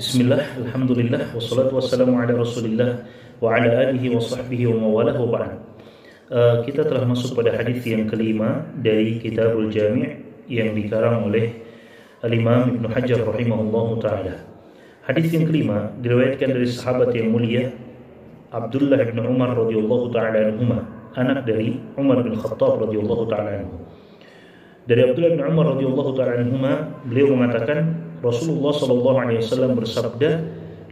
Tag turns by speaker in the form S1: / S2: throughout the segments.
S1: Bismillah, alhamdulillah, wassalatu wassalamu ala rasulillah wa ala alihi wa sahbihi wa mawalah wa ba'd. Kita telah masuk pada hadis yang kelima dari Kitabul Jami' yang dikarang oleh Al-Imam Ibnu Hajar rahimahullahu ta'ala. Hadis yang kelima diriwayatkan dari sahabat yang mulia Abdullah bin Umar radhiyallahu ta'ala anhuma, anak dari Umar bin Khattab radhiyallahu ta'ala anhu. Dari Abdullah bin Umar radhiyallahu ta'ala anhuma, beliau mengatakan Rasulullah sallallahu alaihi wasallam bersabda,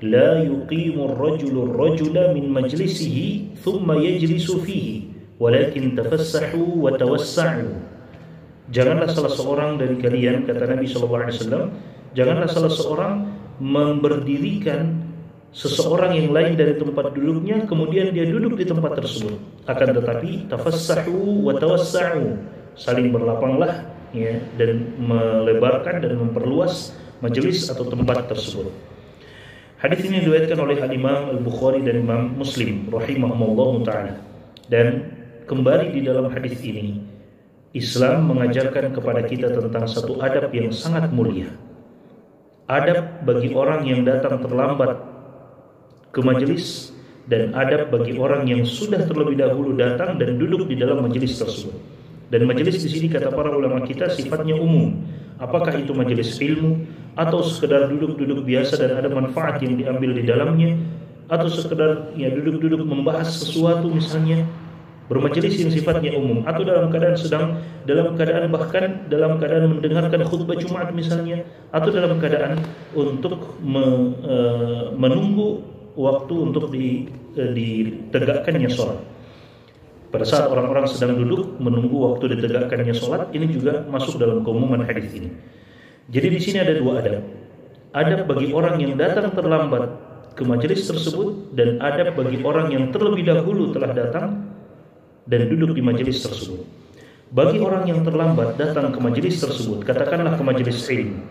S1: "La yuqimu ar-rajulu ar-rajula min majlisihi thumma yajlisu fihi, walakin tafassahu wa tawassa'u." Janganlah salah seorang dari kalian, kata Nabi sallallahu alaihi wasallam, janganlah salah seorang memberdirikan seseorang yang lain dari tempat duduknya kemudian dia duduk di tempat tersebut. Akan tetapi tafassahu wa tawassa'u, saling berlapanglah ya, dan melebarkan dan memperluas majelis atau tempat tersebut. Hadis ini diriwayatkan oleh Imam Al-Bukhari dan Imam Muslim rahimahumullah ta'ala. Dan kembali di dalam hadis ini, Islam mengajarkan kepada kita tentang satu adab yang sangat mulia. Adab bagi orang yang datang terlambat ke majelis, dan adab bagi orang yang sudah terlebih dahulu datang dan duduk di dalam majelis tersebut. Dan majelis di sini kata para ulama kita sifatnya umum. Apakah itu majelis ilmu atau sekedar duduk-duduk biasa dan ada manfaat yang diambil di dalamnya, atau sekedar ya duduk-duduk membahas sesuatu misalnya, bermajelis yang sifatnya umum, atau dalam keadaan bahkan dalam keadaan mendengarkan khutbah Jumat misalnya, atau dalam keadaan untuk menunggu waktu untuk ditegakkannya sholat. Pada saat orang-orang sedang duduk menunggu waktu ditegakkannya sholat, ini juga masuk dalam keumuman hadis ini. Jadi di sini ada dua adab. Adab bagi orang yang datang terlambat ke majelis tersebut, dan adab bagi orang yang terlebih dahulu telah datang dan duduk di majelis tersebut. Bagi orang yang terlambat datang ke majelis tersebut, katakanlah ke majelis ilmu,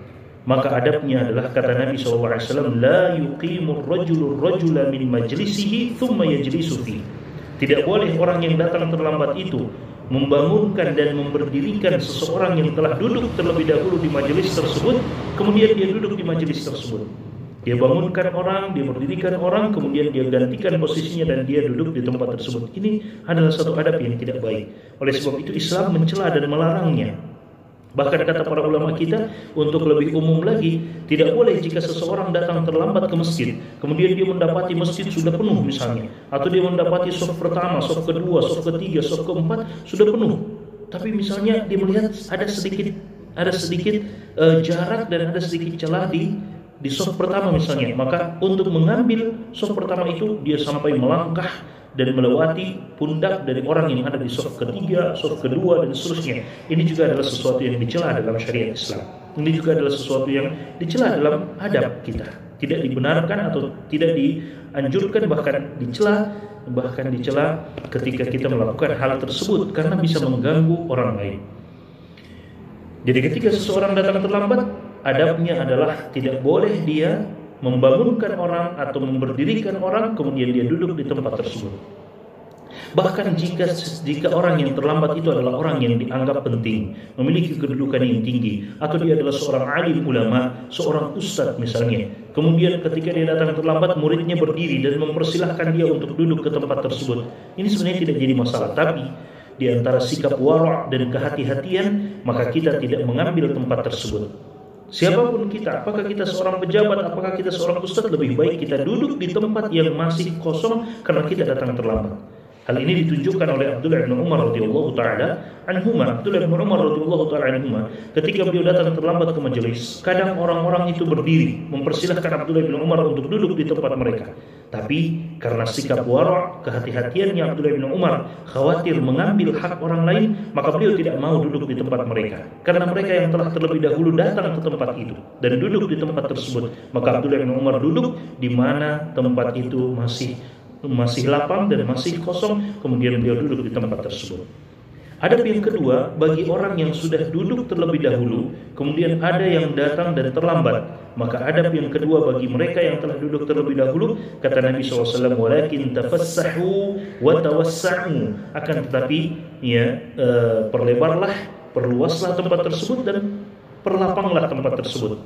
S1: maka adabnya adalah kata Nabi SAW, la yuqimur rajulur rajula min majlisihi thumma yajlisu fihi. Tidak boleh orang yang datang terlambat itu membangunkan dan memberdirikan seseorang yang telah duduk terlebih dahulu di majelis tersebut, kemudian dia duduk di majelis tersebut. Dia bangunkan orang, dia berdirikan orang, kemudian dia gantikan posisinya dan dia duduk di tempat tersebut. Ini adalah satu adab yang tidak baik. Oleh sebab itu Islam mencela dan melarangnya. Bahkan kata para ulama kita, untuk lebih umum lagi, tidak boleh jika seseorang datang terlambat ke masjid, kemudian dia mendapati masjid sudah penuh misalnya, atau dia mendapati shaf pertama, shaf kedua, shaf ketiga, shaf keempat sudah penuh. Tapi misalnya dia melihat ada sedikit jarak dan ada sedikit celah di shaf pertama misalnya, maka untuk mengambil shaf pertama itu dia sampai melangkah dan melewati pundak dari orang yang ada di shaf ketiga, shaf kedua, dan seterusnya. Ini juga adalah sesuatu yang dicela dalam syariat Islam. Ini juga adalah sesuatu yang dicela dalam adab kita. Tidak dibenarkan atau tidak dianjurkan, bahkan dicela ketika kita melakukan hal tersebut karena bisa mengganggu orang lain. Jadi ketika seseorang datang terlambat, adabnya adalah tidak boleh dia membangunkan orang atau memberdirikan orang kemudian dia duduk di tempat tersebut. Bahkan jika orang yang terlambat itu adalah orang yang dianggap penting, memiliki kedudukan yang tinggi, atau dia adalah seorang alim ulama, seorang ustadz misalnya, kemudian ketika dia datang terlambat, muridnya berdiri dan mempersilahkan dia untuk duduk ke tempat tersebut, ini sebenarnya tidak jadi masalah. Tapi di antara sikap wara' dan kehati-hatian, maka kita tidak mengambil tempat tersebut. Siapapun kita, apakah kita seorang pejabat, apakah kita seorang ustadz, lebih baik kita duduk di tempat yang masih kosong karena kita datang terlambat. Hal ini ditunjukkan oleh Abdullah bin Umar radhiyallahu taala anhuma. Abdullah bin Umar radhiyallahu taala anhuma, ketika beliau datang terlambat ke majelis, kadang orang-orang itu berdiri mempersilahkan Abdullah bin Umar untuk duduk di tempat mereka. Tapi karena sikap wara', kehati-hatiannya Abdullah bin Umar khawatir mengambil hak orang lain, maka beliau tidak mau duduk di tempat mereka. Karena mereka yang telah terlebih dahulu datang ke tempat itu dan duduk di tempat tersebut, maka Abdullah bin Umar duduk di mana tempat itu masih lapang dan masih kosong, kemudian beliau duduk di tempat tersebut. Adab yang kedua, bagi orang yang sudah duduk terlebih dahulu, kemudian ada yang datang dan terlambat, maka adab yang kedua bagi mereka yang telah duduk terlebih dahulu, kata Nabi SAW, walakin tafassahu wa tawassa'u, akan tetapi perlebarlah, perluaslah tempat tersebut dan perlapanglah tempat tersebut.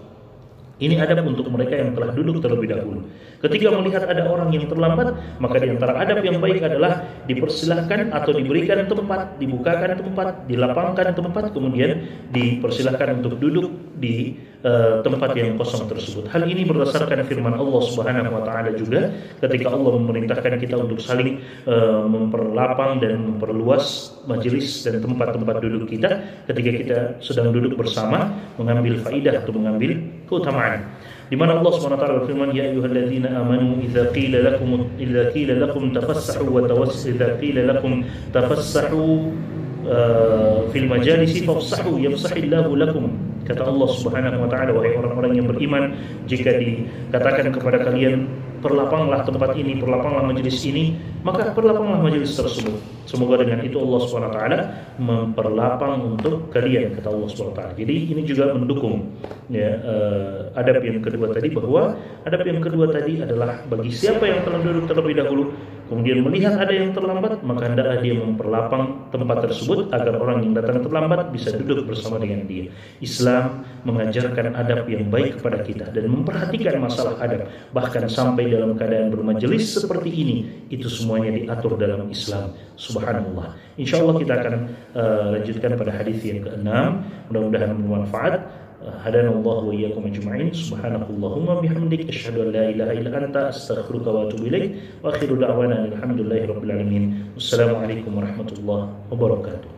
S1: Ini adab untuk mereka yang telah duduk terlebih dahulu. Ketika melihat ada orang yang terlambat, maka di antara adab yang baik adalah dipersilahkan atau diberikan tempat, dibukakan tempat, dilapangkan tempat, kemudian dipersilahkan untuk duduk di tempat yang kosong tersebut. Hal ini berdasarkan firman Allah Subhanahu wa taala juga ketika Allah memerintahkan kita untuk saling memperlapang dan memperluas majelis dan tempat-tempat duduk kita ketika kita sedang duduk bersama, mengambil faidah atau mengambil keutamaan. Di mana Allah Subhanahu wa taala berfirman, ya ayyuhalladzina amanu idza qila lakum tafassahu wa idza qila lakum tafassahu fil majalisi fafsahu yafsahillahu lakum. Kata Allah Subhanahu wa taala, wahai orang-orang yang beriman, jika dikatakan kepada kalian perlapanglah tempat ini, perlapanglah majelis ini, maka perlapanglah majelis tersebut. Semoga dengan itu Allah Subhanahu wa taala memperlapang untuk kalian, kata Allah Subhanahu wa taala. Jadi ini juga mendukung ya, adab yang kedua tadi, bahwa adab yang kedua tadi adalah bagi siapa yang telah duduk terlebih dahulu kemudian melihat ada yang terlambat, maka hendaklah dia memperlapang tempat tersebut agar orang yang datang terlambat bisa duduk bersama dengan dia. Islam mengajarkan adab yang baik kepada kita dan memperhatikan masalah adab, bahkan sampai dalam keadaan bermajelis seperti ini, itu semuanya diatur dalam Islam. Subhanallah. Insyaallah kita akan lanjutkan pada hadis yang ke-6. Mudah-mudahan bermanfaat. Hadanallahu wa iyyakum ajma'in. Subhanakallahumma bihamdik asyhadu an la ilaha illa anta astaghfiruka wa atubu ilaik. Wa akhiru da'wana alhamdulillahi rabbil alamin. Wassalamualaikum warahmatullahi wabarakatuh.